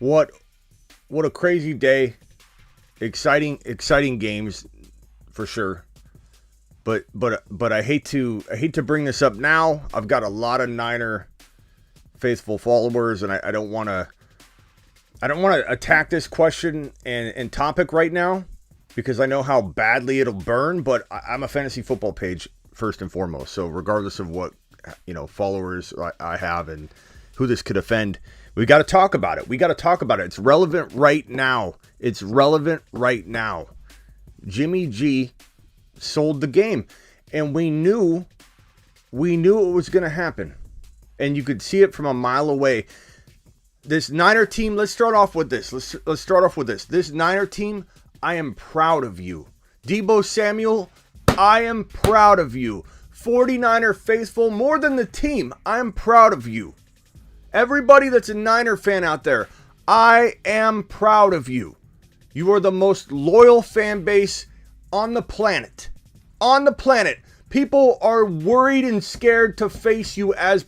What a crazy day. Exciting games for sure. But I hate to bring this up now. I've got a lot of Niner faithful followers, and I don't want to attack this question and topic right now because I know how badly it'll burn, but I'm a fantasy football page first and foremost. So regardless of what, followers I have and who this could offend, we got to talk about it. It's relevant right now. Jimmy G sold the game, and we knew it was going to happen, and you could see it from a mile away. This Niner team, let's start off with this. This Niner team, I am proud of you. Deebo Samuel, I am proud of you. 49er faithful, more than the team, I am proud of you. Everybody that's a Niner fan out there, I am proud of you. You are the most loyal fan base on the planet. People are worried and scared to face you as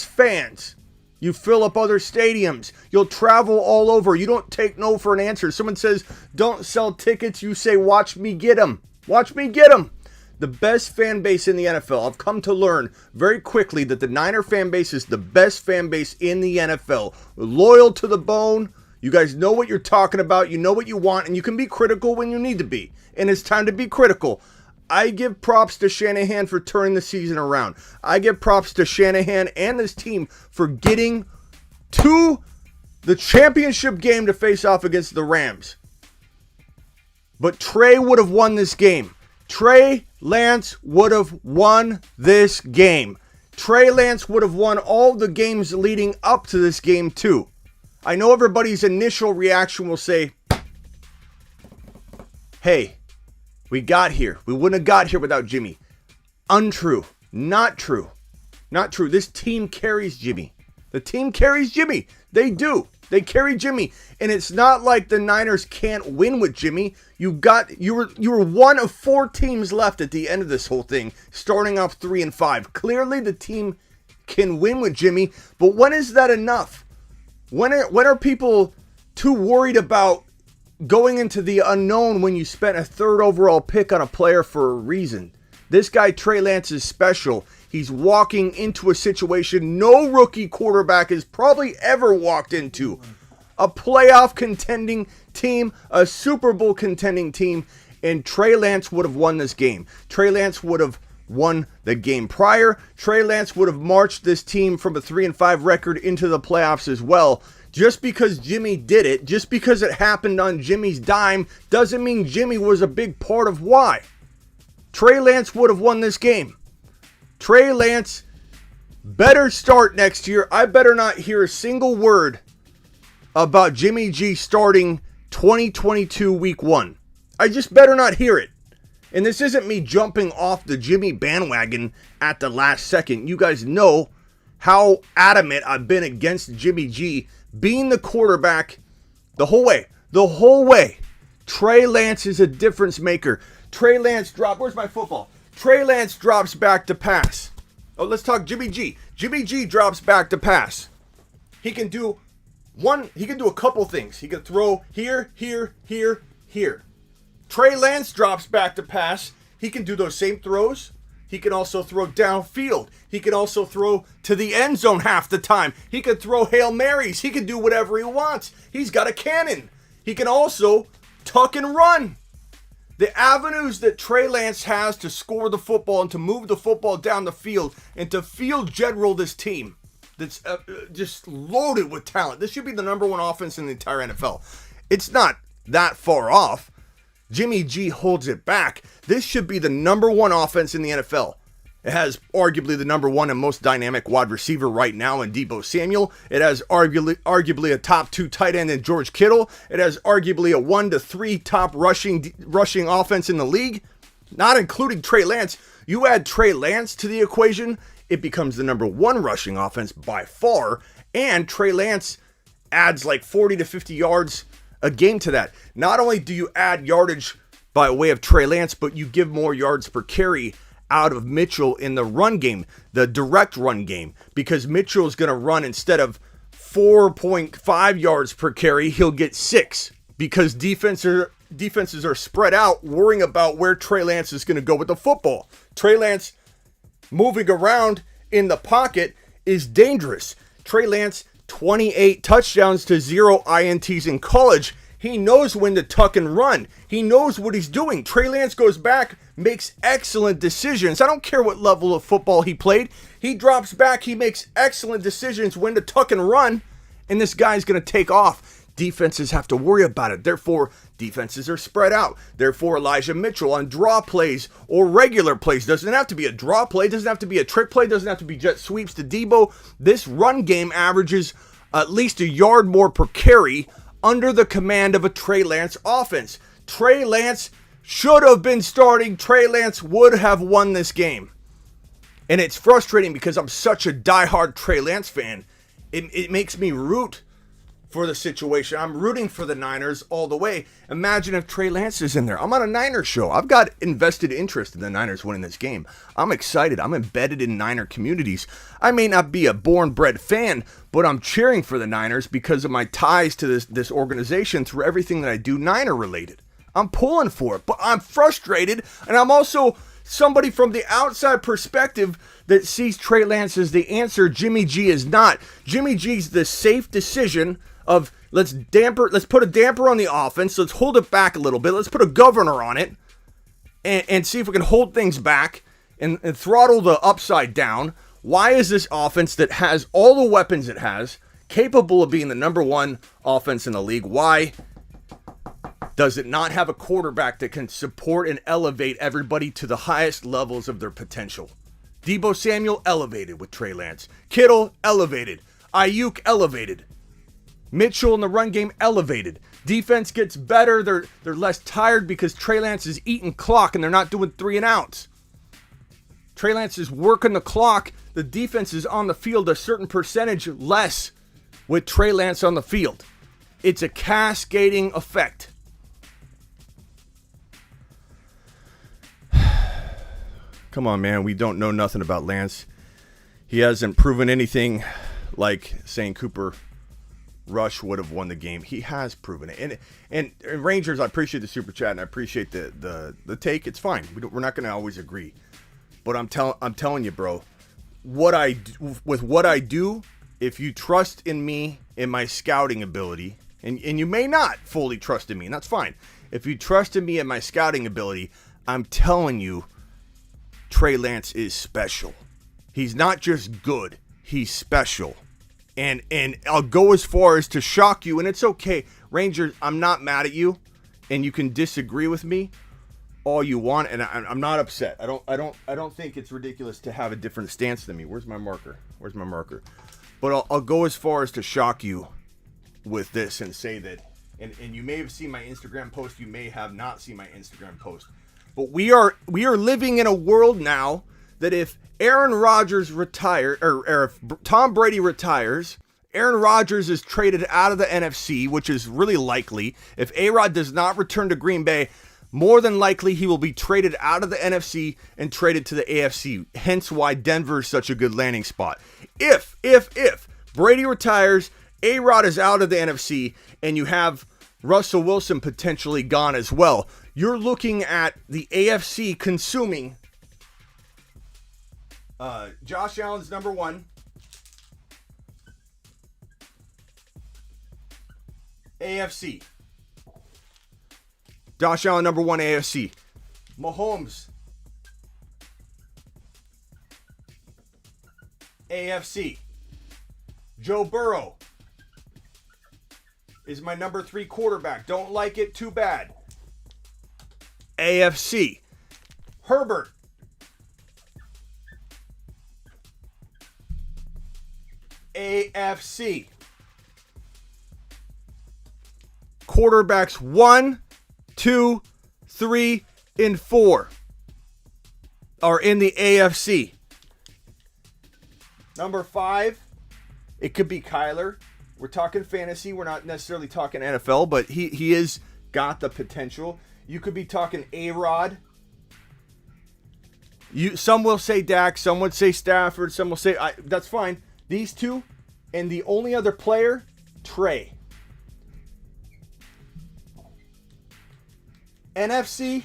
fans. You fill up other stadiums. You'll travel all over. You don't take no for an answer. Someone says, don't sell tickets. You say, watch me get them. The best fan base in the NFL. I've come to learn very quickly that the Niner fan base is the best fan base in the NFL. Loyal to the bone. You guys know what you're talking about. You know what you want, and you can be critical when you need to be. And it's time to be critical. I give props to Shanahan for turning the season around. I give props to Shanahan and this team for getting to the championship game to face off against the Rams. But Trey would have won this game. Trey Lance would have won this game. Trey Lance would have won all the games leading up to this game too. I know everybody's initial reaction will say, hey, we got here. We wouldn't have got here without Jimmy. Untrue. Not true. This team carries Jimmy. The team carries Jimmy. They do. They carry Jimmy. And it's not like the Niners can't win with Jimmy. You were one of 4 teams left at the end of this whole thing, starting off 3-5. Clearly the team can win with Jimmy, but when is that enough? When are people too worried about going into the unknown when you spent a 3rd overall pick on a player for a reason? This guy, Trey Lance, is special. He's walking into a situation no rookie quarterback has probably ever walked into. A playoff contending team, a Super Bowl contending team, and Trey Lance would have won this game. Trey Lance would have won the game prior. Trey Lance would have marched this team from a 3-5 record into the playoffs as well. Just because Jimmy did it, just because it happened on Jimmy's dime, doesn't mean Jimmy was a big part of why. Trey Lance would have won this game. Trey Lance better start next year. I better not hear a single word about Jimmy G starting 2022 week 1. I just better not hear it. And this isn't me jumping off the Jimmy bandwagon at the last second. You guys know how adamant I've been against Jimmy G being the quarterback the whole way. Trey Lance is a difference maker. Trey Lance where's my football? Trey Lance drops back to pass. Oh, let's talk Jimmy G. Jimmy G drops back to pass. He can do a couple things. He can throw here. Trey Lance drops back to pass. He can do those same throws. He can also throw downfield. He can also throw to the end zone half the time. He can throw Hail Marys. He can do whatever he wants. He's got a cannon. He can also tuck and run. The avenues that Trey Lance has to score the football and to move the football down the field and to field general this team that's just loaded with talent. This should be the number 1 offense in the entire NFL. It's not that far off. Jimmy G holds it back. This should be the number 1 offense in the NFL. It has arguably the number 1 and most dynamic wide receiver right now in Deebo Samuel. It has arguably a top 2 tight end in George Kittle. It has arguably a 1 to 3 top rushing offense in the league, not including Trey Lance. You add Trey Lance to the equation, it becomes the number 1 rushing offense by far, and Trey Lance adds like 40 to 50 yards a game to that. Not only do you add yardage by way of Trey Lance, but you give more yards per carry out of Mitchell in the run game, the direct run game, because Mitchell is going to run instead of 4.5 yards per carry, he'll get 6 because defenses are spread out worrying about where Trey Lance is going to go with the football. Trey Lance moving around in the pocket is dangerous. Trey Lance, 28 touchdowns to 0 INTs in college. He knows when to tuck and run. He knows what he's doing. Trey Lance goes back, makes excellent decisions. I don't care what level of football he played. He drops back. He makes excellent decisions when to tuck and run. And this guy's going to take off. Defenses have to worry about it. Therefore, defenses are spread out. Therefore, Elijah Mitchell on draw plays or regular plays. Doesn't have to be a draw play. Doesn't have to be a trick play. Doesn't have to be jet sweeps to Debo. This run game averages at least a yard more per carry under the command of a Trey Lance offense. Trey Lance should have been starting. Trey Lance would have won this game. And it's frustrating because I'm such a diehard Trey Lance fan. It makes me root for the situation. I'm rooting for the Niners all the way. Imagine if Trey Lance is in there. I'm on a Niners show. I've got invested interest in the Niners winning this game. I'm excited. I'm embedded in Niner communities. I may not be a born-bred fan, but I'm cheering for the Niners because of my ties to this organization through everything that I do Niner-related. I'm pulling for it, but I'm frustrated, and I'm also somebody from the outside perspective that sees Trey Lance as the answer. Jimmy G is not. Jimmy G's the safe decision of let's put a damper on the offense. Let's hold it back a little bit. Let's put a governor on it and see if we can hold things back and throttle the upside down. Why is this offense that has all the weapons it has capable of being the number one offense in the league? Why does it not have a quarterback that can support and elevate everybody to the highest levels of their potential? Debo Samuel elevated with Trey Lance. Kittle elevated. Ayuk elevated. Mitchell in the run game elevated. Defense gets better. They're less tired because Trey Lance is eating clock and they're not doing 3 and outs. Trey Lance is working the clock. The defense is on the field a certain percentage less with Trey Lance on the field. It's a cascading effect. Come on, man. We don't know nothing about Lance. He hasn't proven anything like saying Cooper Rush would have won the game. He has proven it. And Rangers, I appreciate the super chat and I appreciate the take. It's fine. We're not going to always agree. But I'm telling you, bro, what I do, if you trust in me, in my scouting ability, and you may not fully trust in me, and that's fine. If you trust in me and my scouting ability, I'm telling you, Trey Lance is special. He's not just good, he's special. And I'll go as far as to shock you, and it's okay. Rangers, I'm not mad at you, and you can disagree with me all you want, and I'm not upset. I don't think it's ridiculous to have a different stance than me. Where's my marker? But I'll go as far as to shock you with this and say that, and you may have seen my Instagram post, you may have not seen my Instagram post, but we are living in a world now that if Aaron Rodgers retires, or if Tom Brady retires, Aaron Rodgers is traded out of the NFC, which is really likely. If A-Rod does not return to Green Bay, more than likely he will be traded out of the NFC and traded to the AFC. Hence why Denver is such a good landing spot. If Brady retires, A-Rod is out of the NFC, and you have Russell Wilson potentially gone as well, you're looking at the AFC consuming Josh Allen's number 1. AFC. Josh Allen, number 1 AFC. Mahomes. AFC. Joe Burrow is my number 3 quarterback. Don't like it, too bad. AFC. Herbert. AFC. Quarterbacks 1, 2, 3, and 4 are in the AFC. Number 5, it could be Kyler. We're talking fantasy. We're not necessarily talking NFL, but he is got the potential. You could be talking A-Rod. Some will say Dak. Some would say Stafford. Some will say that's fine. These two, And the only other player, Trey. NFC,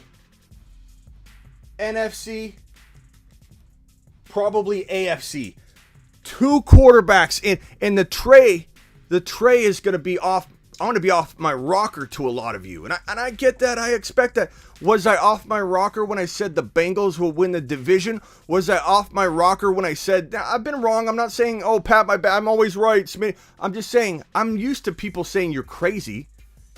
probably AFC. 2 quarterbacks and the Trey is going to be off. I want to be off my rocker to a lot of you. And I get that. I expect that. Was I off my rocker when I said the Bengals will win the division? Was I off my rocker when I said, I've been wrong. I'm not saying, oh, Pat, my bad. I'm always right. I'm just saying, I'm used to people saying you're crazy.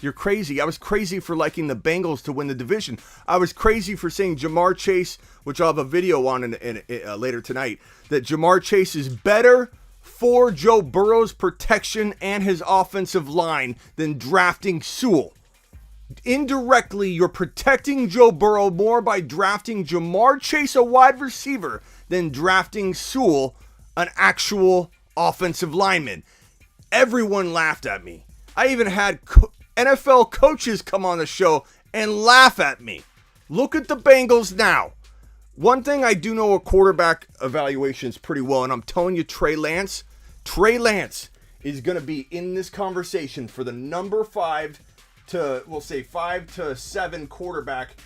You're crazy. I was crazy for liking the Bengals to win the division. I was crazy for saying Jamar Chase, which I'll have a video on later tonight, that Jamar Chase is better for Joe Burrow's protection and his offensive line than drafting Sewell. Indirectly, you're protecting Joe Burrow more by drafting Jamar Chase, a wide receiver, than drafting Sewell, an actual offensive lineman. Everyone laughed at me. I even had NFL coaches come on the show and laugh at me. Look at the Bengals now. One thing I do know, a quarterback evaluations pretty well, and I'm telling you, Trey Lance is going to be in this conversation for the number 5 to 7 quarterback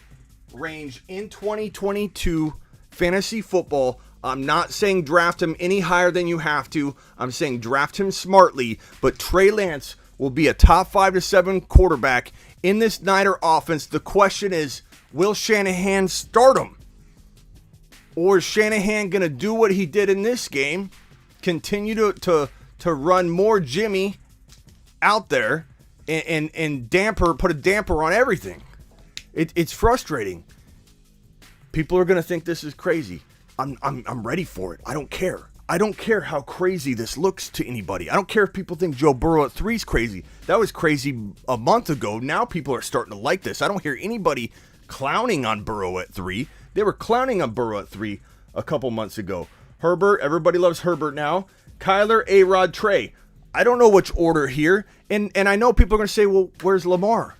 range in 2022 fantasy football. I'm not saying draft him any higher than you have to. I'm saying draft him smartly, but Trey Lance will be a top 5 to 7 quarterback in this Niner offense. The question is, will Shanahan start him? Or is Shanahan going to do what he did in this game, continue to run more Jimmy out there and put a damper on everything? It's frustrating. People are going to think this is crazy. I'm ready for it. I don't care. I don't care how crazy this looks to anybody. I don't care if people think Joe Burrow at 3 is crazy. That was crazy a month ago. Now people are starting to like this. I don't hear anybody clowning on Burrow at 3. They were clowning on Burrow at 3 a couple months ago. Herbert, everybody loves Herbert now. Kyler, A-Rod, Trey. I don't know which order here. And I know people are going to say, well, where's Lamar?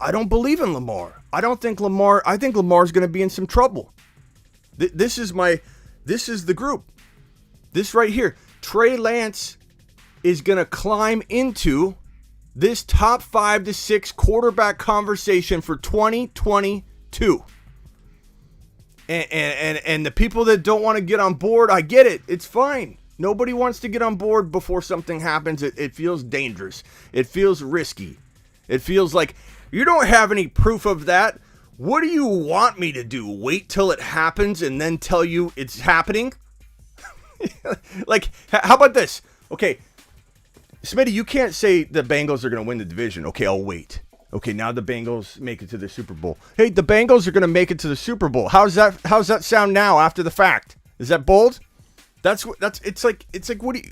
I don't believe in Lamar. I think Lamar's going to be in some trouble. This is the group. This right here. Trey Lance is going to climb into this top 5 to 6 quarterback conversation for 2022. And the people that don't want to get on board, I get it. It's fine. Nobody wants to get on board before something happens. It feels dangerous. It feels risky. It feels like you don't have any proof of that. What do you want me to do? Wait till it happens and then tell you it's happening? Like, how about this? Okay, Smitty, you can't say the Bengals are going to win the division. Okay, I'll wait. Okay, now the Bengals make it to the Super Bowl. Hey, the Bengals are going to make it to the Super Bowl. How's that sound now after the fact? Is that bold? It's like what do you,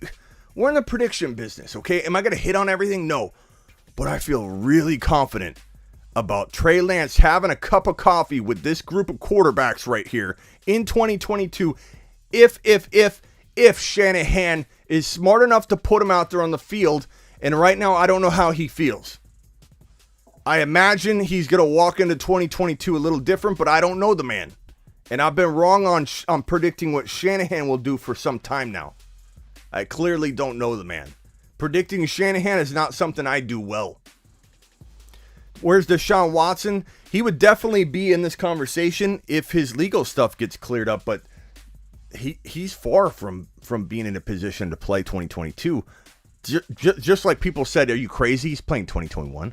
we're in the prediction business, okay? Am I going to hit on everything? No. But I feel really confident about Trey Lance having a cup of coffee with this group of quarterbacks right here in 2022 if Shanahan is smart enough to put him out there on the field. And right now, I don't know how he feels. I imagine he's going to walk into 2022 a little different, but I don't know the man. And I've been wrong on predicting what Shanahan will do for some time now. I clearly don't know the man. Predicting Shanahan is not something I do well. Where's Deshaun Watson? He would definitely be in this conversation if his legal stuff gets cleared up, but he's far from being in a position to play 2022. Just like people said, are you crazy? He's playing 2021.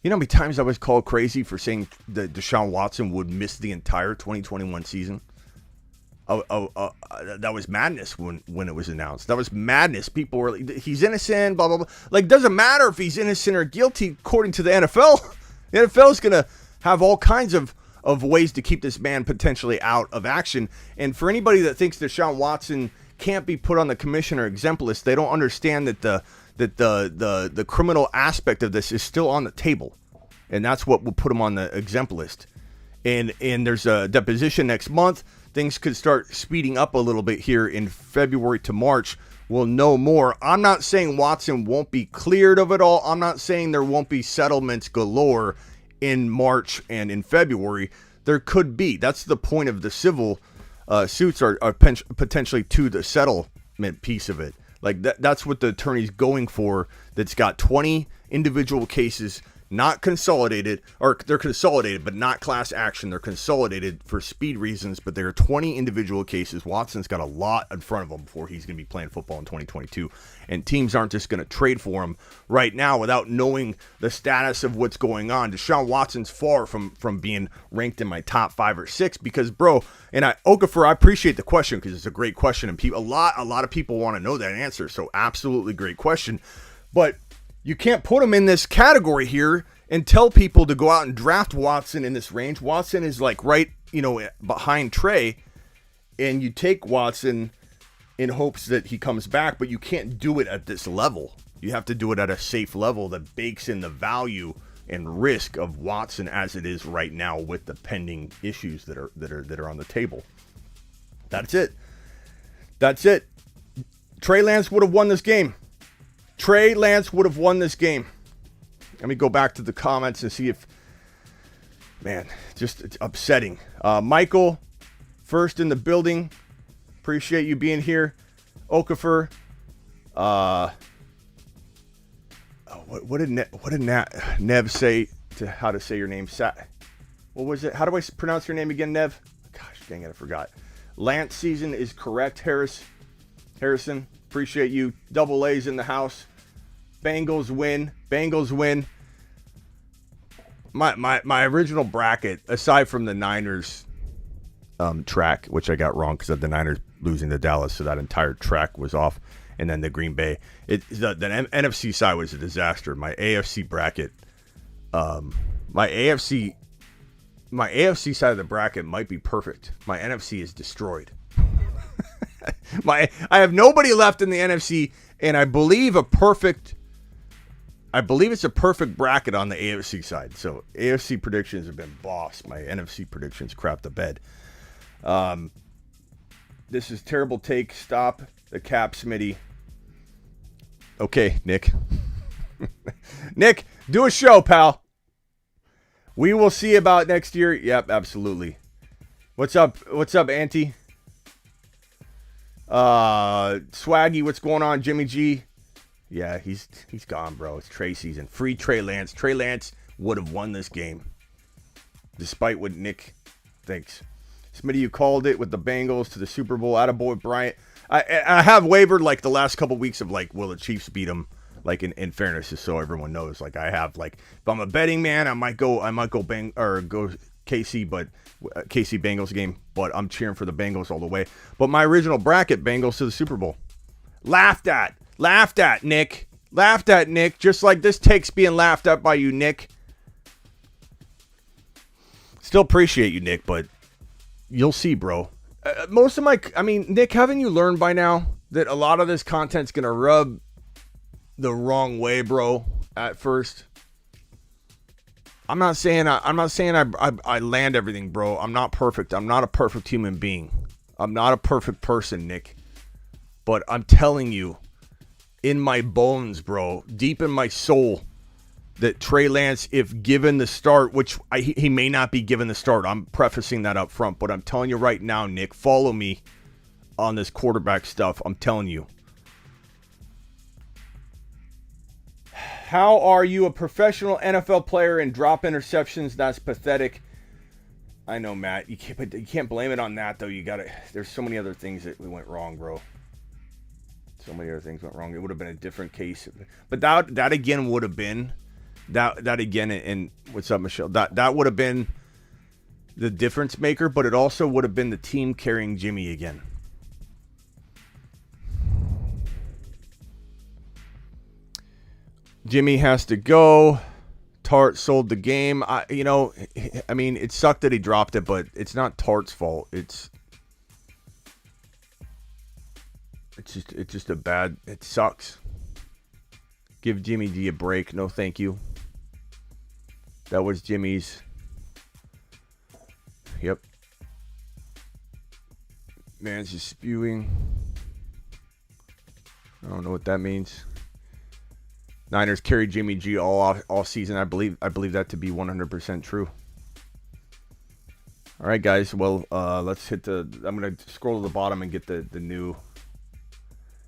You know how many times I was called crazy for saying that Deshaun Watson would miss the entire 2021 season? That was madness when it was announced. That was madness. People were like, he's innocent, blah, blah, blah. Like, doesn't matter if he's innocent or guilty according to the NFL. The NFL is going to have all kinds of ways to keep this man potentially out of action. And for anybody that thinks Deshaun Watson can't be put on the commissioner exempt list, they don't understand that the criminal aspect of this is still on the table. And that's what will put him on the exempt list. And there's a deposition next month. Things could start speeding up a little bit here in February to March. We'll know more. I'm not saying Watson won't be cleared of it all. I'm not saying there won't be settlements galore in March and in February. There could be. That's the point of the civil suits are potentially to the settlement piece of it. Like that's what the attorney's going for. That's got 20 individual cases, not consolidated, or they're consolidated, but not class action. They're consolidated for speed reasons, but there are 20 individual cases. Watson's got a lot in front of him before he's going to be playing football in 2022. And teams aren't just going to trade for him right now without knowing the status of what's going on. Deshaun Watson's far from being ranked in my top 5 or 6 because, bro, and Okafor, I appreciate the question because it's a great question. And a lot of people want to know that answer. So absolutely great question. But you can't put him in this category here and tell people to go out and draft Watson in this range. Watson is like right, behind Trey, and you take Watson in hopes that he comes back, but you can't do it at this level. You have to do it at a safe level that bakes in the value and risk of Watson as it is right now with the pending issues that are on the table. That's it. Trey Lance would have won this game. Trey Lance would have won this game. Let me go back to the comments and see if, man, just it's upsetting. Michael, first in the building. Appreciate you being here. Okafor. What did Nev say to how to say your name? What was it? How do I pronounce your name again, Nev? Gosh, dang it, I forgot. Lance season is correct, Harrison. Appreciate you. Double A's in the house. Bengals win. My original bracket, aside from the Niners track, which I got wrong because of the Niners losing to Dallas, so that entire track was off, and then the Green Bay. The NFC side was a disaster. My AFC bracket, my AFC side of the bracket might be perfect. My NFC is destroyed. I have nobody left in the NFC, and I believe it's a perfect bracket on the AFC side. So AFC predictions have been boss. My NFC predictions crap the bed. This is terrible take. Stop the cap, Smitty. Okay, Nick. Nick, do a show, pal. We will see about next year. Yep, absolutely. What's up, Auntie? Swaggy, what's going on? Jimmy G. Yeah, he's gone, bro. It's Trey season. Free Trey Lance. Trey Lance would have won this game, despite what Nick thinks. Smitty, you called it with the Bengals to the Super Bowl. Attaboy, Bryant. I have wavered like the last couple weeks of like, will the Chiefs beat them? Like in fairness, just so everyone knows. Like I have like, if I'm a betting man, I might go go KC, but KC Bengals game. But I'm cheering for the Bengals all the way. But my original bracket, Bengals to the Super Bowl. Laughed at, Nick. Just like this take's being laughed at by you, Nick. Still appreciate you, Nick, but you'll see, bro. Nick, haven't you learned by now that a lot of this content's gonna rub the wrong way, bro? At first, I'm not saying I land everything, bro. I'm not perfect. I'm not a perfect human being. I'm not a perfect person, Nick. But I'm telling you, in my bones, bro, deep in my soul, that Trey Lance, if given the start, which he may not be given the start, I'm prefacing that up front, but I'm telling you right now, Nick, follow me on this quarterback stuff. I'm telling you. How are you a professional NFL player and drop interceptions? That's pathetic. I know, Matt. You can't blame it on that, though. There's so many other things that went wrong, bro. So many other things went wrong. It would have been a different case. But that again would have been... That again, and what's up, Michelle? That would have been the difference maker, but it also would have been the team carrying Jimmy again. Jimmy has to go. Tart sold the game. It sucked that he dropped it, but it's not Tart's fault. It's just a bad. It sucks. Give Jimmy G a break. No, thank you. That was Jimmy's. Yep. Man's just spewing. I don't know what that means. Niners carried Jimmy G all season. I believe that to be 100% true. All right, guys. Well, let's hit I'm gonna scroll to the bottom and get the new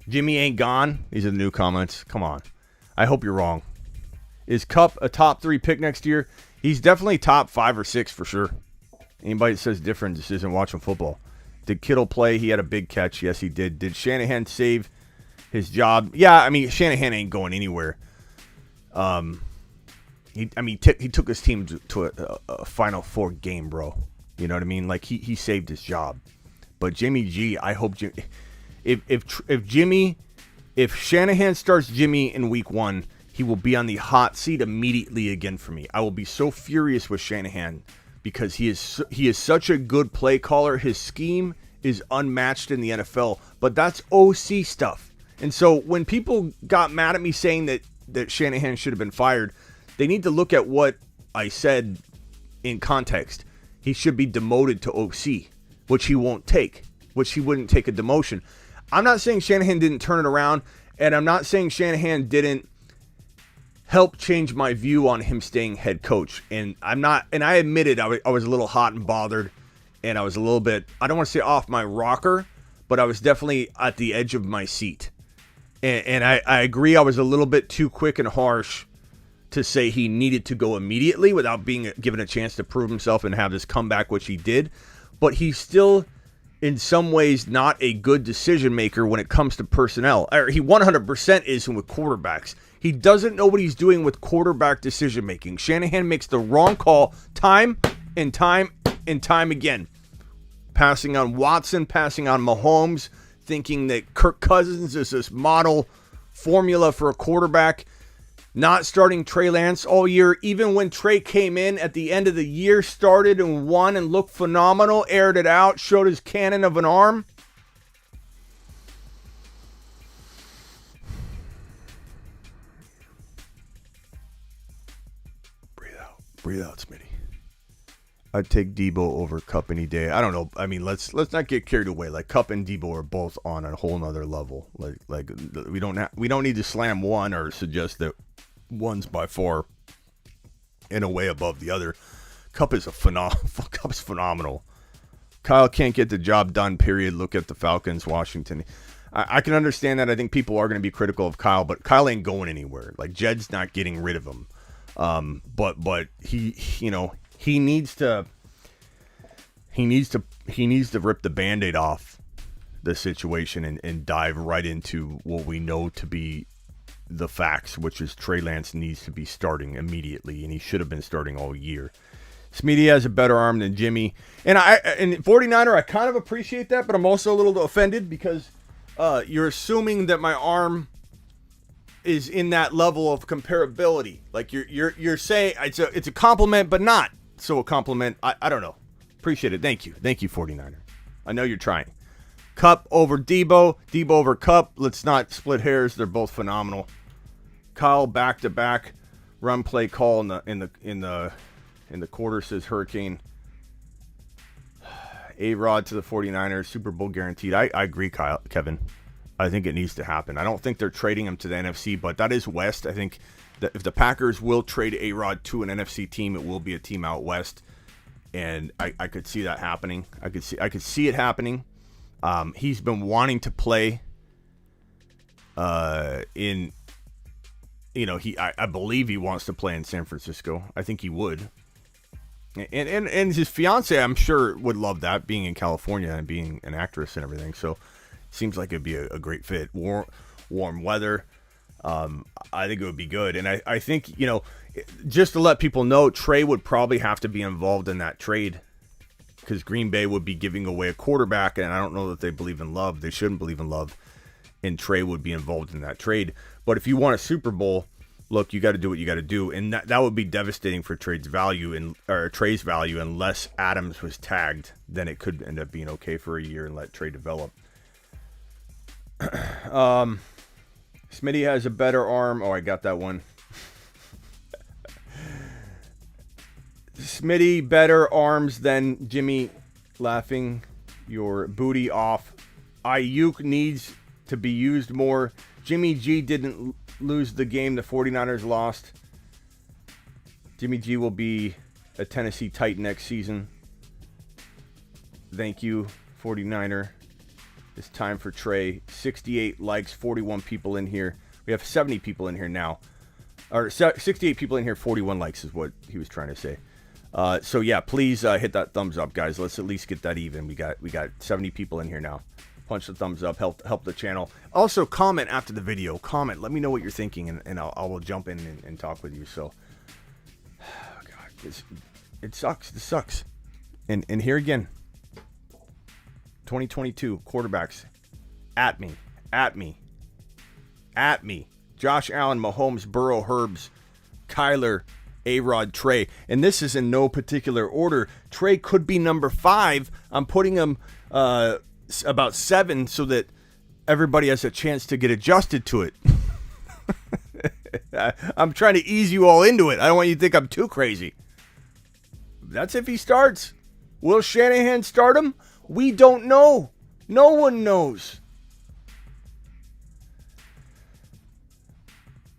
Jimmy ain't gone. These are the new comments. Come on. I hope you're wrong. Is Kupp a top 3 pick next year? He's definitely top 5 or 6 for sure. Anybody that says different just isn't watching football. Did Kittle play? He had a big catch. Yes, he did. Did Shanahan save his job? Yeah, I mean, Shanahan ain't going anywhere. He took his team to a Final Four game, bro. You know what I mean? Like, he saved his job. But Jimmy G, I hope if Shanahan starts Jimmy in week 1, he will be on the hot seat immediately again for me. I will be so furious with Shanahan because he is such a good play caller. His scheme is unmatched in the NFL, but that's OC stuff. And so when people got mad at me saying that Shanahan should have been fired, they need to look at what I said in context. He should be demoted to OC, which he won't take, which he wouldn't take a demotion. I'm not saying Shanahan didn't turn it around, and I'm not saying Shanahan didn't help change my view on him staying head coach. And I admitted I was a little hot and bothered, and I was a little bit, I don't want to say off my rocker, but I was definitely at the edge of my seat. And I agree I was a little bit too quick and harsh to say he needed to go immediately without being given a chance to prove himself and have this comeback, which he did. But he's still, in some ways, not a good decision maker when it comes to personnel. He 100% is with quarterbacks. He doesn't know what he's doing with quarterback decision making. Shanahan makes the wrong call time and time and time again. Passing on Watson, passing on Mahomes, thinking that Kirk Cousins is this model formula for a quarterback. Not starting Trey Lance all year, even when Trey came in at the end of the year, started and won and looked phenomenal, aired it out, showed his cannon of an arm. Breathe out, Smitty. I'd take Debo over Kupp any day. I don't know. I mean, let's not get carried away. Like, Kupp and Debo are both on a whole nother level. Like we don't need to slam one or suggest that one's by far in a way above the other. Kupp is phenomenal. Kyle can't get the job done, period. Look at the Falcons, Washington. I can understand that. I think people are going to be critical of Kyle, but Kyle ain't going anywhere. Like, Jed's not getting rid of him. But he needs to rip the Band-Aid off the situation and dive right into what we know to be the facts, which is Trey Lance needs to be starting immediately, and he should have been starting all year. Smitty has a better arm than Jimmy, and 49er, I kind of appreciate that, but I'm also a little offended because you're assuming that my arm is in that level of comparability. Like you're saying it's a compliment, but not so a compliment. I don't know. Appreciate it. Thank you, 49er. I know you're trying. Kupp over Debo over Kupp. Let's not split hairs. They're both phenomenal. Kyle back to back run play call in the quarter, says Hurricane. A-Rod to the 49ers, Super Bowl guaranteed. I agree, Kevin. I think it needs to happen. I don't think they're trading him to the NFC, but that is West. I think that if the Packers will trade A-Rod to an NFC team, it will be a team out West, and I could see that happening. I could see it happening. He's been wanting to play I believe he wants to play in San Francisco. I think he would. And his fiance, I'm sure, would love that, being in California and being an actress and everything. So seems like it'd be a great fit. Warm weather. I think it would be good. And I think, just to let people know, Trey would probably have to be involved in that trade because Green Bay would be giving away a quarterback, and I don't know that they believe in love. They shouldn't believe in love, and Trey would be involved in that trade. But if you want a Super Bowl, look, you got to do what you got to do, and that would be devastating for Trey's value unless Adams was tagged. Then it could end up being okay for a year and let Trey develop. Smitty has a better arm. Oh, I got that one. Smitty better arms than Jimmy, laughing your booty off. Ayuk needs to be used more. Jimmy G didn't lose the game the 49ers lost. Jimmy G will be a Tennessee Titan next season. Thank you, 49er. It's time for Trey. 68 likes, 41 people in here. We have 70 people in here now. Or 68 people in here, 41 likes is what he was trying to say. So yeah, please hit that thumbs up, guys. Let's at least get that even. We got 70 people in here now. Punch the thumbs up, help the channel. Also, comment after the video. Comment, let me know what you're thinking, and I will jump in and talk with you. So, oh God, it sucks. This sucks. And here again, 2022 quarterbacks at me. Josh Allen, Mahomes, Burrow, Herbs, Kyler, A-Rod, Trey. And this is in no particular order. Trey could be number 5. I'm putting him about 7 so that everybody has a chance to get adjusted to it. I'm trying to ease you all into it. I don't want you to think I'm too crazy. That's if he starts. Will Shanahan start him? We don't know. No one knows.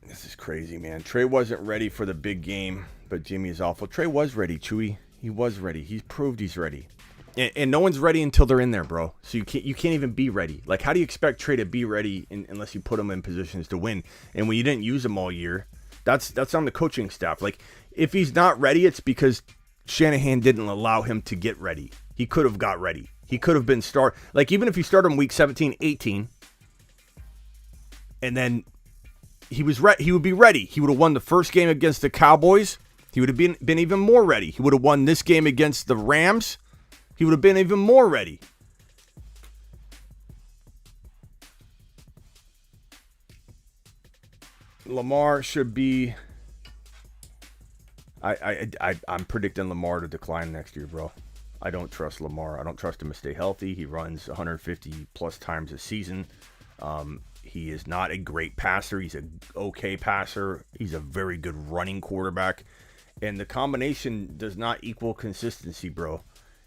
This is crazy, man. Trey wasn't ready for the big game, but Jimmy is awful. Trey was ready, Chewy. He was ready. He's proved he's ready. And no one's ready until they're in there, bro. So you can't even be ready. Like, how do you expect Trey to be ready unless you put him in positions to win? And when you didn't use him all year, that's on the coaching staff. Like, if he's not ready, it's because Shanahan didn't allow him to get ready. He could have got ready. He could have been like, even if you start him week 17, 18, and then he would be ready. He would have won the first game against the Cowboys. He would have been even more ready. He would have won this game against the Rams. He would have been even more ready. Lamar should be... I'm predicting Lamar to decline next year, bro. I don't trust Lamar. I don't trust him to stay healthy. He runs 150 plus times a season. He is not a great passer. He's an okay passer. He's a very good running quarterback. And the combination does not equal consistency, bro.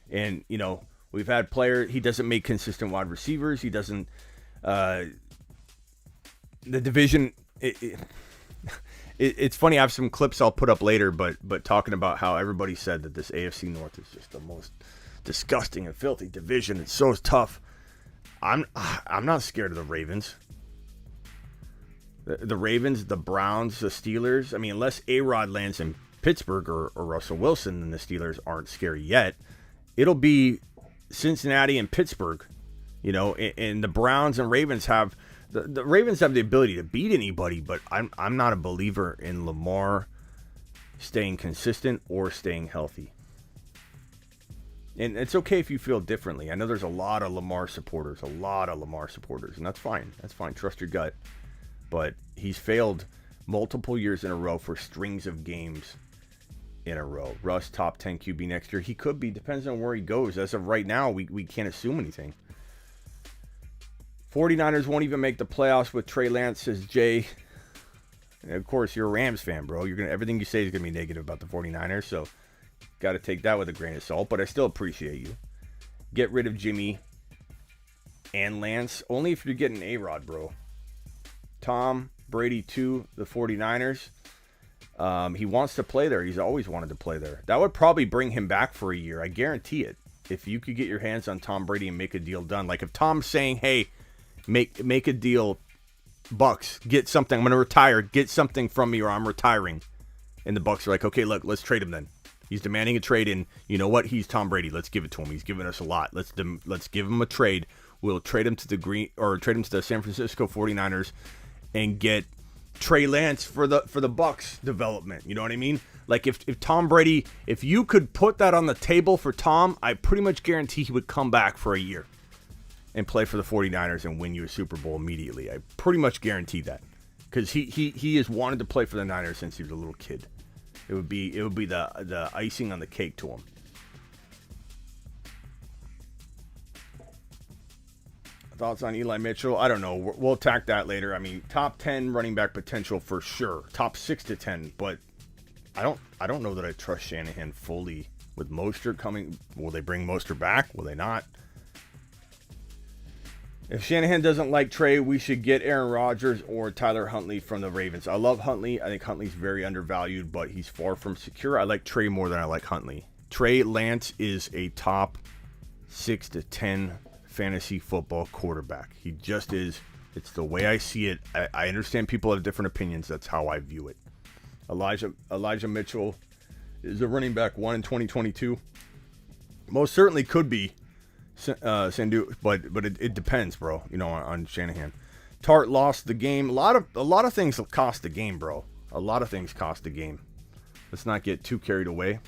And, you know, we've had players, he doesn't make consistent wide receivers. He doesn't, the division, it's funny. I have some clips I'll put up later, but talking about how everybody said that this AFC North is just the most disgusting and filthy division. It's so tough. I'm not scared of the Ravens. The Ravens, the Browns, the Steelers. I mean, unless A-Rod lands in Pittsburgh or Russell Wilson, then the Steelers aren't scary yet. It'll be Cincinnati and Pittsburgh, you know, and the Browns and Ravens have the Ravens have the ability to beat anybody, but I'm not a believer in Lamar staying consistent or staying healthy. And it's okay if you feel differently. I know there's a lot of Lamar supporters, and that's fine. That's fine. Trust your gut. But he's failed multiple years in a row for strings of games in a row. Russ, top 10 QB next year. He could be, depends on where he goes. As of right now, we can't assume anything. 49ers won't even make the playoffs with Trey Lance, says Jay. And of course, you're a Rams fan, bro. Everything you say is going to be negative about the 49ers, so got to take that with a grain of salt, but I still appreciate you. Get rid of Jimmy and Lance, only if you're getting A-Rod, bro. Tom Brady to the 49ers. He wants to play there. He's always wanted to play there. That would probably bring him back for a year. I guarantee it. If you could get your hands on Tom Brady and make a deal done. Like if Tom's saying, hey, make a deal, Bucks, get something. I'm going to retire. Get something from me or I'm retiring. And the Bucks are like, okay, look, let's trade him then. He's demanding a trade, and you know what? He's Tom Brady. Let's give it to him. He's given us a lot. Let's give him a trade. We'll trade him to the San Francisco 49ers and get Trey Lance for the Bucks development. You know what I mean? Like if Tom Brady, if you could put that on the table for Tom, I pretty much guarantee he would come back for a year and play for the 49ers and win you a Super Bowl immediately. I pretty much guarantee that because he has wanted to play for the Niners since he was a little kid. It would be the icing on the cake to him. Thoughts on Eli Mitchell? I don't know. We'll attack that later. I mean, top 10 running back potential for sure. Top 6 to 10, but I don't know that I trust Shanahan fully with Mostert coming. Will they bring Mostert back? Will they not? If Shanahan doesn't like Trey, we should get Aaron Rodgers or Tyler Huntley from the Ravens. I love Huntley. I think Huntley's very undervalued, but he's far from secure. I like Trey more than I like Huntley. Trey Lance is a top 6 to 10 fantasy football quarterback. He just is. It's the way I see it. I understand people have different opinions. That's how I view it. Elijah Mitchell is a running back 1 in 2022. Most certainly could be Sandu, but it depends, bro. You know, on Shanahan. Tart lost the game. A lot of things cost the game, bro. A lot of things cost the game. Let's not get too carried away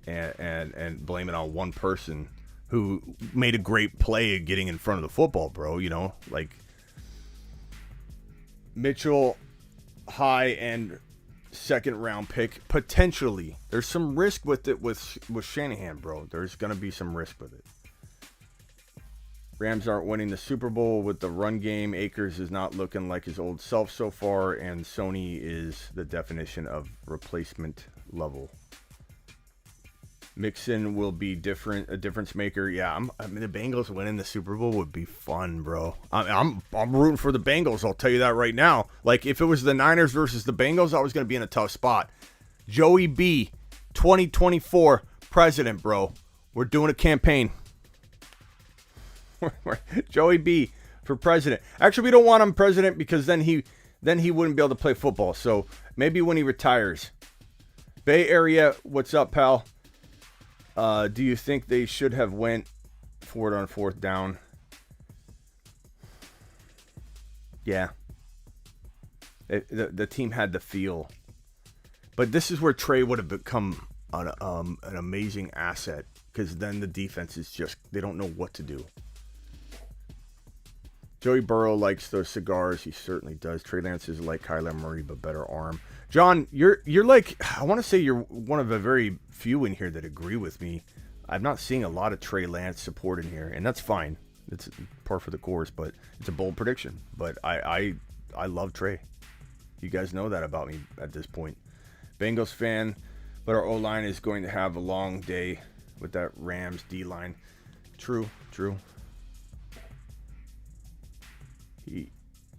and blame it on one person who made a great play getting in front of the football, bro. You know, like Mitchell, high end second round pick, potentially. There's some risk with it with Shanahan, bro. There's gonna be some risk with it. Rams aren't winning the Super Bowl with the run game. Akers is not looking like his old self so far, and Sony is the definition of replacement level. Mixon will be a difference maker. Yeah, I mean the Bengals winning the Super Bowl would be fun, bro. I'm rooting for the Bengals. I'll tell you that right now. Like if it was the Niners versus the Bengals, I was gonna be in a tough spot. Joey B, 2024 president, bro. We're doing a campaign. Joey B for president. Actually, we don't want him president because then he wouldn't be able to play football. So maybe when he retires. Bay Area, what's up, pal? Do you think they should have went for it on 4th down? Yeah. The team had the feel. But this is where Trey would have become an amazing asset because then the defense is just, they don't know what to do. Joey Burrow likes those cigars. He certainly does. Trey Lance is like Kyler Murray, but better arm. John, you're like, I want to say you're one of the very few in here that agree with me. I'm not seeing a lot of Trey Lance support in here, and that's fine. It's par for the course, but it's a bold prediction. But I love Trey. You guys know that about me at this point. Bengals fan, but our O-line is going to have a long day with that Rams D-line. True.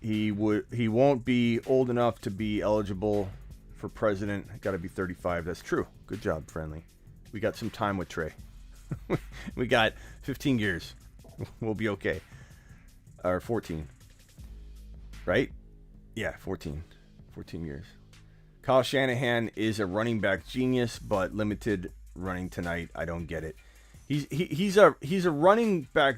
He won't be old enough to be eligible for president. Got to be 35. That's true. Good job, friendly. We got some time with Trey. We got 15 years. We'll be okay. Or 14. Right? Yeah, 14. 14 years. Kyle Shanahan is a running back genius, but limited running tonight. I don't get it. He's a running back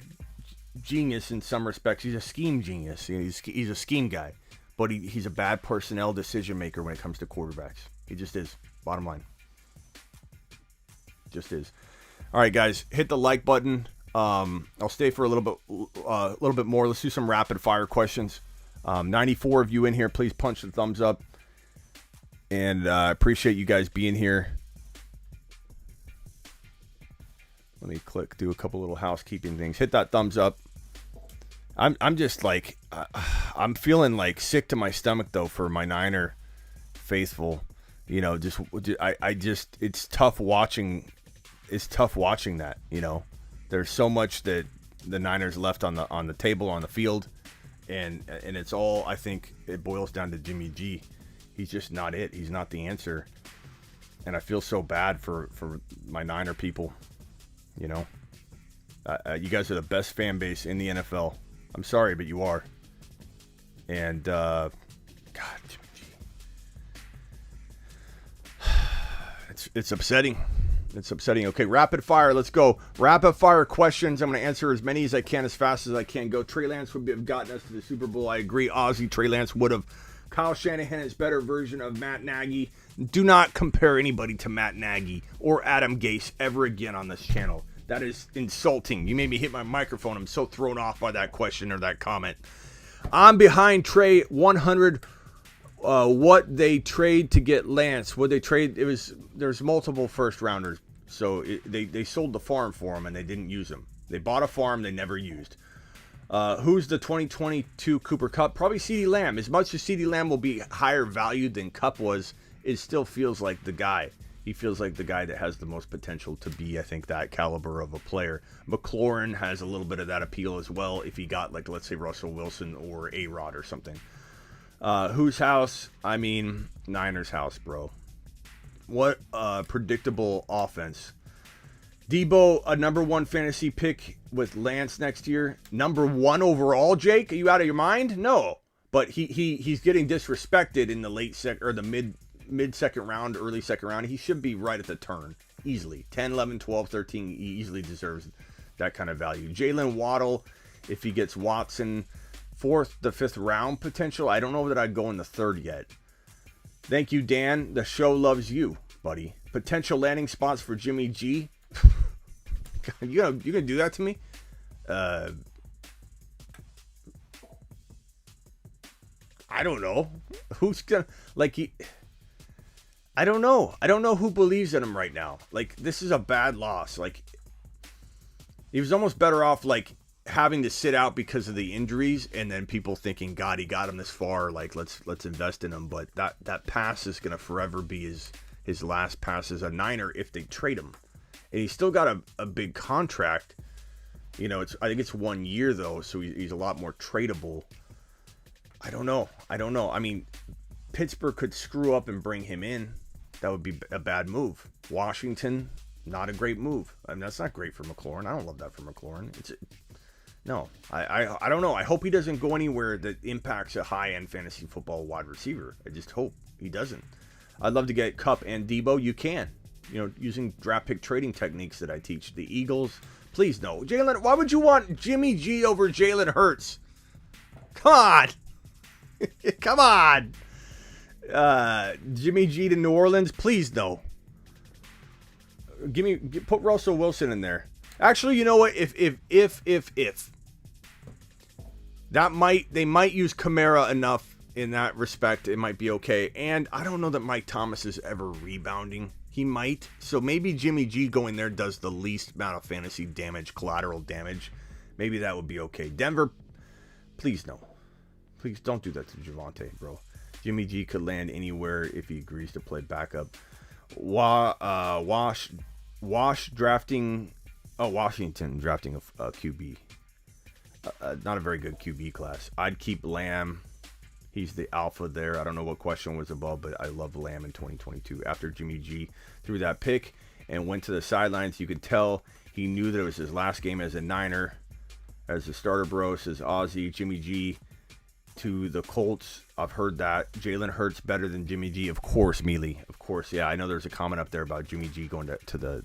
genius in some respects. He's a scheme genius. He's a scheme guy, but he's a bad personnel decision maker when it comes to quarterbacks. He just is. Bottom line, just is. All right, guys, hit the like button. I'll stay for a little bit more. Let's do some rapid fire questions. 94 of you in here. Please punch the thumbs up, and I appreciate you guys being here. Let me do a couple little housekeeping things. Hit that thumbs up. I'm just like, I'm feeling like sick to my stomach though for my Niner faithful. You know, it's tough watching. It's tough watching that. You know, there's so much that the Niners left on the table on the field, and it's all, I think it boils down to Jimmy G. He's just not it. He's not the answer, and I feel so bad for my Niner people. You know, you guys are the best fan base in the NFL. I'm sorry, but you are. And, God, Jimmy G. It's upsetting. It's upsetting. Okay, rapid fire. Let's go. Rapid fire questions. I'm going to answer as many as I can as fast as I can go. Trey Lance would have gotten us to the Super Bowl. I agree. Ozzy, Trey Lance would have. Kyle Shanahan is better version of Matt Nagy. Do not compare anybody to Matt Nagy or Adam Gase ever again on this channel. That is insulting. You made me hit my microphone. I'm so thrown off by that question or that comment. I'm behind Trey 100. What they trade to get Lance? What they trade? There's multiple first rounders. So they sold the farm for him and they didn't use him. They bought a farm they never used. Who's the 2022 Cooper Kupp? Probably CeeDee Lamb. As much as CeeDee Lamb will be higher valued than Kupp was, it still feels like the guy. He feels like the guy that has the most potential to be, I think, that caliber of a player. McLaurin has a little bit of that appeal as well if he got, like, let's say, Russell Wilson or A-Rod or something. Whose house? I mean, Niners house, bro. What predictable offense? Debo, a number 1 fantasy pick with Lance next year. Number 1 overall, Jake? Are you out of your mind? No. But he's getting disrespected in the mid second round, early second round. He should be right at the turn. Easily. 10, 11, 12, 13. He easily deserves that kind of value. Jalen Waddle, if he gets Watson, 4th to 5th round potential. I don't know that I'd go in the 3rd yet. Thank you, Dan. The show loves you, buddy. Potential landing spots for Jimmy G. You gonna do that to me? I don't know. Who's gonna I don't know. I don't know who believes in him right now. Like, this is a bad loss. Like, he was almost better off having to sit out because of the injuries, and then people thinking, God, he got him this far. Like, let's invest in him. But that pass is gonna forever be his last pass as a Niner if they trade him. And he's still got a big contract. I think it's 1 year though, so he's a lot more tradable. I don't know. I mean, Pittsburgh could screw up and bring him in. That would be a bad move. Washington, not a great move. I mean, that's not great for McLaurin. I don't love that for McLaurin. No. I don't know. I hope he doesn't go anywhere that impacts a high-end fantasy football wide receiver. I just hope he doesn't. I'd love to get Kupp and Debo. You can. Using draft pick trading techniques that I teach. The Eagles, please no. Jalen, why would you want Jimmy G over Jalen Hurts? Come on. Come on. Jimmy G to New Orleans, please no. Put Russell Wilson in there. Actually, you know what? If they might use Kamara enough in that respect, it might be okay. And I don't know that Mike Thomas is ever rebounding. He might. So maybe Jimmy G going there does the least amount of fantasy damage, collateral damage. Maybe that would be okay. Denver, please no. Please don't do that to Javonte, bro. Jimmy G could land anywhere if he agrees to play backup. Washington drafting a QB. Not a very good QB class. I'd keep Lamb. He's the alpha there. I don't know what question was above, but I love Lamb in 2022. After Jimmy G threw that pick and went to the sidelines, you could tell he knew that it was his last game as a Niner. As the starter, bro, says Ozzy. Jimmy G to the Colts. I've heard that. Jalen Hurts better than Jimmy G. Of course, Mealy. Of course, yeah. I know there's a comment up there about Jimmy G going to the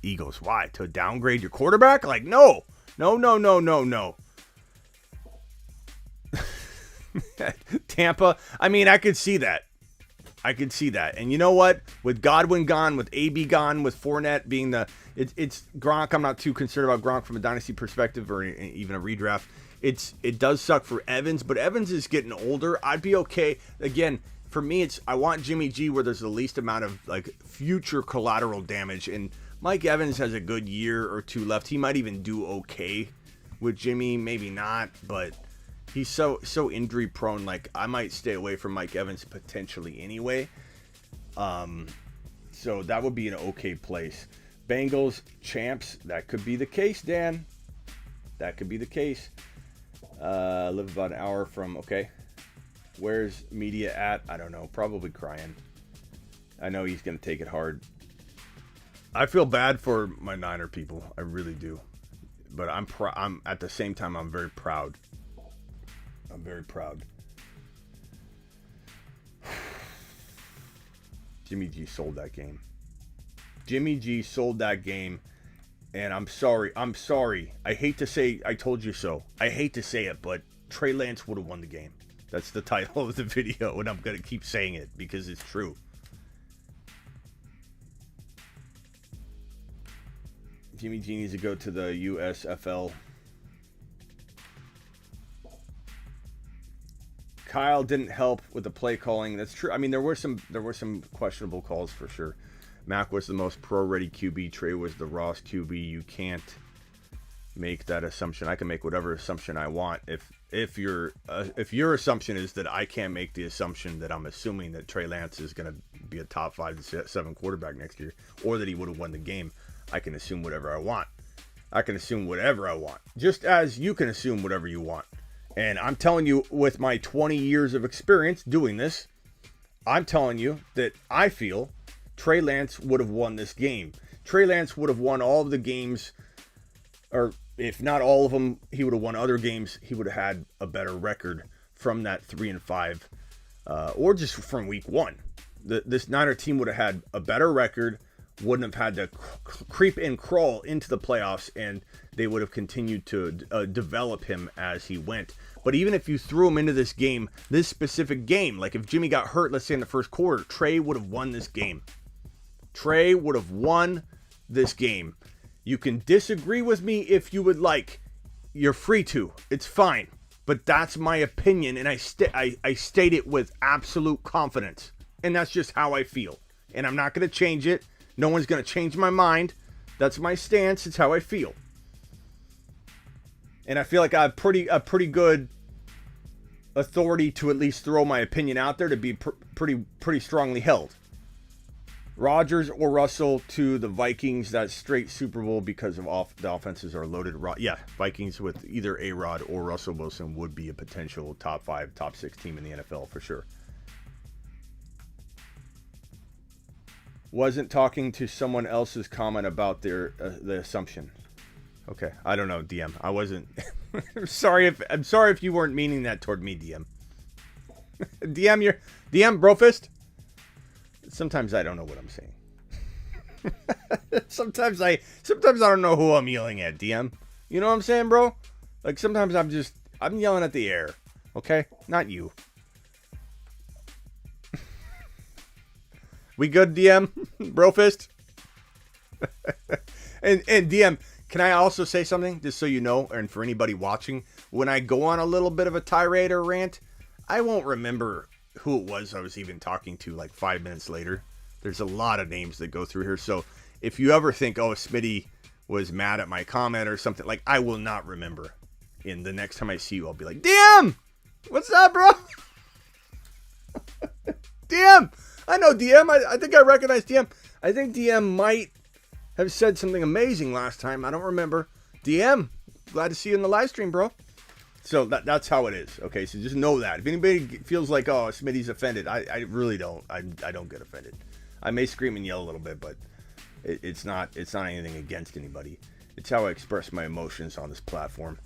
Eagles. Why? To downgrade your quarterback? Like, no. No. Tampa, I mean, I could see that. And you know what? With Godwin gone, with AB gone, with Fournette being it's Gronk. I'm not too concerned about Gronk from a dynasty perspective or even a redraft. It does suck for Evans, but Evans is getting older. I'd be okay. Again, for me, I want Jimmy G where there's the least amount of future collateral damage. And Mike Evans has a good year or two left. He might even do okay with Jimmy, maybe not, but he's so injury prone. I might stay away from Mike Evans potentially anyway. So that would be an okay place. Bengals champs. That could be the case, Dan. That could be the case. Live about an hour from. Okay. Where's media at? I don't know. Probably crying. I know he's gonna take it hard. I feel bad for my Niner people. I really do. But I'm at the same time I'm very proud. I'm very proud. Jimmy G sold that game. Jimmy G sold that game. And I'm sorry. I hate to say I told you so. I hate to say it, but Trey Lance would have won the game. That's the title of the video, and I'm going to keep saying it because it's true. Jimmy G needs to go to the USFL. Kyle didn't help with the play calling. That's true. I mean, there were some questionable calls for sure. Mac was the most pro-ready QB. Trey was the Ross QB. You can't make that assumption. I can make whatever assumption I want. If your assumption is that I can't make the assumption that I'm assuming that Trey Lance is going to be a top 5 to 7 quarterback next year, or that he would have won the game, I can assume whatever I want. Just as you can assume whatever you want. And I'm telling you, with my 20 years of experience doing this, I'm telling you that I feel Trey Lance would have won this game. Trey Lance would have won all of the games, or if not all of them, he would have won other games. He would have had a better record from that 3-5, or just from week 1. This Niner team would have had a better record, wouldn't have had to creep and crawl into the playoffs, and they would have continued to develop him as he went. But even if you threw him into this game, this specific game, like if Jimmy got hurt, let's say in the first quarter, Trey would have won this game. Trey would have won this game. You can disagree with me if you would like. You're free to. It's fine. But that's my opinion, and I state it with absolute confidence. And that's just how I feel. And I'm not going to change it. No one's going to change my mind. That's my stance. It's how I feel. And I feel like I have a pretty good authority to at least throw my opinion out there to be pretty strongly held. Rodgers or Russell to the Vikings, that's straight Super Bowl because of the offenses are loaded. Yeah, Vikings with either A-Rod or Russell Wilson would be a potential top 5, top 6 team in the NFL for sure. Wasn't talking to someone else's comment about the assumption. Okay, I don't know, DM. I wasn't. I'm sorry if you weren't meaning that toward me, DM. DM Brofist. Sometimes I don't know what I'm saying. Sometimes I don't know who I'm yelling at, DM. You know what I'm saying, bro? Like sometimes I'm yelling at the air. Okay? Not you. We good, DM? Brofist? and DM, can I also say something, just so you know, and for anybody watching, when I go on a little bit of a tirade or rant, I won't remember who it was I was even talking to like 5 minutes later. There's a lot of names that go through here. So if you ever think, oh, Smitty was mad at my comment or something, like I will not remember. And the next time I see you, I'll be like, DM! What's up, bro? DM! I know DM. I think I recognize DM. I think DM might have said something amazing last time. I don't remember. DM, glad to see you in the live stream, bro. So that's how it is. Okay, so just know that. If anybody feels like, oh, Smitty's offended, I really don't. I don't get offended. I may scream and yell a little bit, but it's not anything against anybody. It's how I express my emotions on this platform.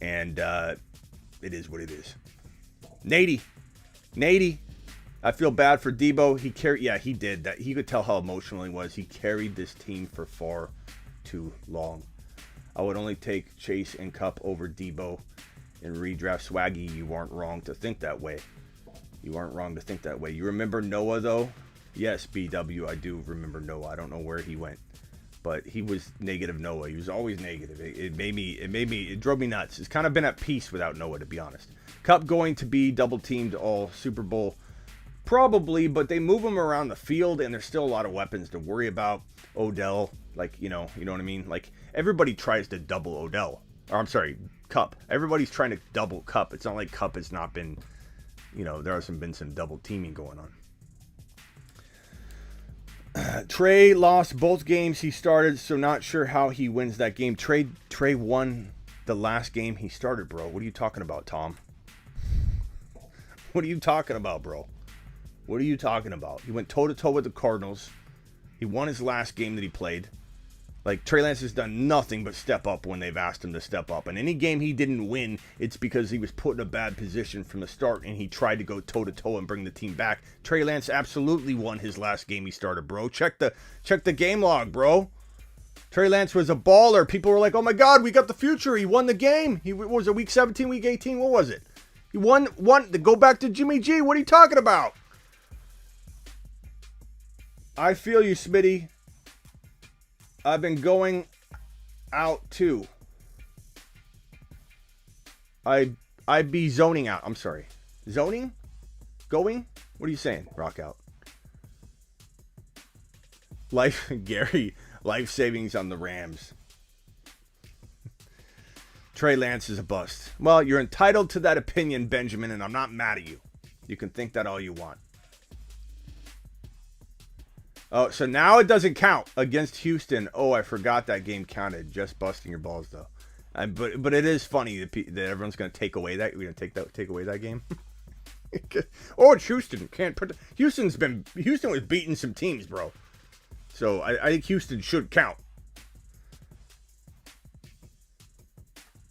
And it is what it is. Nady. I feel bad for Debo. He did that. He could tell how emotional he was. He carried this team for far too long. I would only take Chase and Kupp over Debo in redraft. Swaggy, you weren't wrong to think that way. You remember Noah, though? Yes, BW, I do remember Noah. I don't know where he went, but he was negative Noah. He was always negative. It drove me nuts. It's kind of been at peace without Noah, to be honest. Kupp going to be double teamed all Super Bowl. Probably, but they move him around the field, and there's still a lot of weapons to worry about. Odell, like, you know what I mean? Like, everybody tries to double Odell. Or, I'm sorry, Kupp. Everybody's trying to double Kupp. It's not like Kupp has not been, there hasn't been some double teaming going on. Trey lost both games he started, so not sure how he wins that game. Trey won the last game he started, bro. What are you talking about, Tom? What are you talking about, bro? What are you talking about? He went toe-to-toe with the Cardinals. He won his last game that he played. Like, Trey Lance has done nothing but step up when they've asked him to step up. And any game he didn't win, it's because he was put in a bad position from the start and he tried to go toe-to-toe and bring the team back. Trey Lance absolutely won his last game he started, bro. Check the game log, bro. Trey Lance was a baller. People were like, oh my God, we got the future. He won the game. What was it, week 17, week 18? What was it? He won. Go back to Jimmy G. What are you talking about? I feel you, Smitty. I've been going out too. I'd be zoning out. I'm sorry. Zoning? Going? What are you saying? Rock out. Gary, life savings on the Rams. Trey Lance is a bust. Well, you're entitled to that opinion, Benjamin, and I'm not mad at you. You can think that all you want. Oh, so now it doesn't count against Houston. Oh, I forgot that game counted. Just busting your balls, though. But it is funny that everyone's going to take away that. We're going to take away that game. Oh, it's Houston. Houston was beating some teams, bro. So I think Houston should count.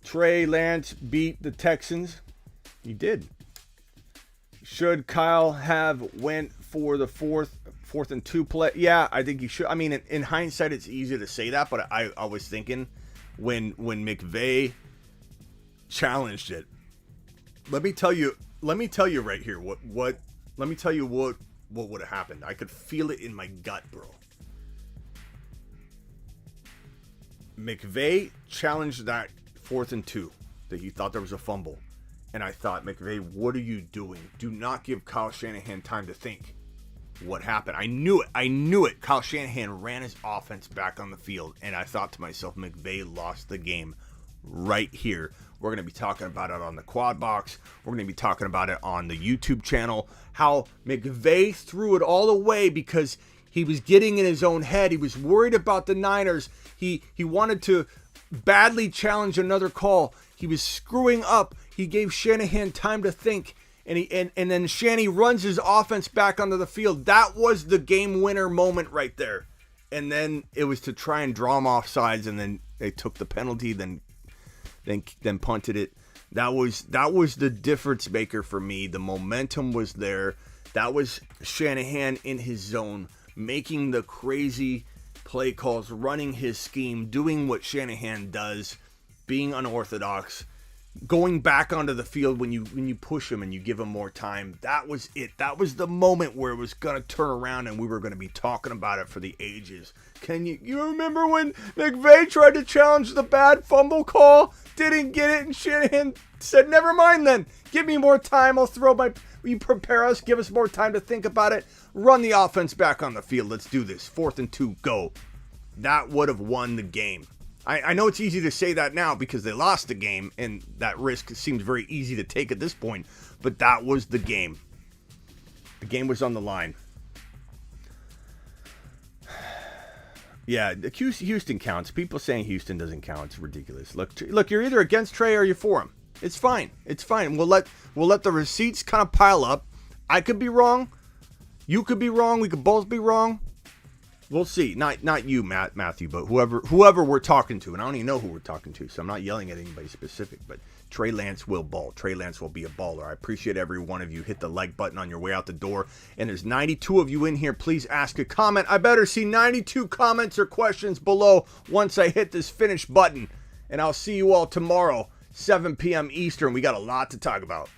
Trey Lance beat the Texans. He did. Should Kyle have went for the fourth and 2 play? Yeah, I think he should. I mean, in hindsight, it's easy to say that, but I was thinking when McVay challenged it. Let me tell you right here what would have happened. I could feel it in my gut, bro. McVay challenged that 4th and 2 that he thought there was a fumble. And I thought, McVay, what are you doing? Do not give Kyle Shanahan time to think what happened. I knew it. Kyle Shanahan ran his offense back on the field. And I thought to myself, McVay lost the game right here. We're going to be talking about it on the Quad Box. We're going to be talking about it on the YouTube channel. How McVay threw it all away because he was getting in his own head. He was worried about the Niners. He wanted to badly challenge another call. He was screwing up. He gave Shanahan time to think, and then Shanny runs his offense back onto the field. That was the game winner moment right there. And then it was to try and draw him off sides, and then they took the penalty, then punted it. That was the difference maker for me. The momentum was there. That was Shanahan in his zone, making the crazy play calls, running his scheme, doing what Shanahan does, being unorthodox, going back onto the field when you push him and you give him more time. That was it. That was the moment where it was going to turn around and we were going to be talking about it for the ages. You remember when McVay tried to challenge the bad fumble call, didn't get it, and Shanahan said, never mind then. Give me more time. You prepare us, give us more time to think about it. Run the offense back on the field. Let's do this. 4th and 2, go. That would have won the game. I know it's easy to say that now because they lost the game, and that risk seems very easy to take at this point, but that was the game. The game was on the line. Yeah, Houston counts. People saying Houston doesn't count, it's ridiculous. Look, you're either against Trey or you're for him. It's fine. We'll let the receipts kind of pile up. I could be wrong. You could be wrong. We could both be wrong. We'll see. Not you, Matthew, but whoever we're talking to. And I don't even know who we're talking to, so I'm not yelling at anybody specific. But Trey Lance will ball. Trey Lance will be a baller. I appreciate every one of you. Hit the like button on your way out the door. And there's 92 of you in here. Please ask a comment. I better see 92 comments or questions below once I hit this finish button. And I'll see you all tomorrow, 7 p.m. Eastern. We got a lot to talk about.